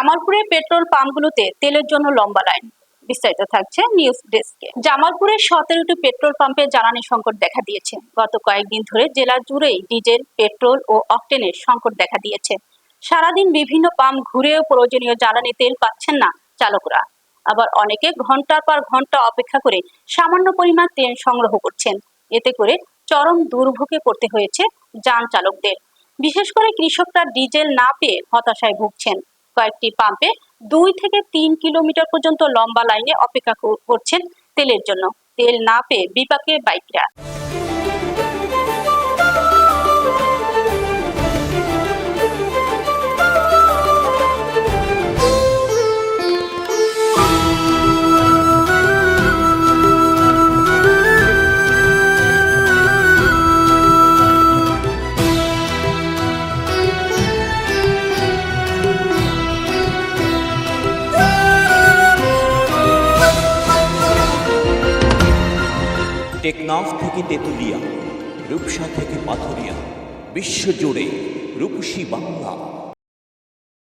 জামালপুরে পেট্রোল পাম্পগুলোতে তেলের জন্য লম্বা লাইন। বিস্তারিত থাকছে নিউজ ডেস্কে। জামালপুরের 17টি পেট্রোল পাম্পে জ্বালানি সংকট দেখা দিয়েছে। গত কয়েকদিন ধরে জেলা জুড়েই ডিজেল, পেট্রোল ও অকটেনের সংকট দেখা দিয়েছে। সারাদিন বিভিন্ন পাম্প ঘুরেও প্রয়োজনীয় জ্বালানি তেল পাচ্ছেন না চালকরা। আবার অনেকে ঘন্টার পর ঘন্টা অপেক্ষা করে সামান্য পরিমাণ তেল সংগ্রহ করছেন। এতে করে চরম দুর্ভোগে পড়তে হয়েছে যান চালকদের। বিশেষ করে কৃষকরা ডিজেল না পেয়ে হতাশায় ভুগছেন। কয়েকটি পাম্পে 2 থেকে 3 কিলোমিটার পর্যন্ত লম্বা লাইনে অপেক্ষা করছেন তেলের জন্য। তেল না পেয়ে বিপাকে বাইকরা। টেকনাফ থেকে তেঁতুলিয়া, রূপসা থেকে পাথুরিয়া, বিশ্বজুড়ে রূপসী বাংলা।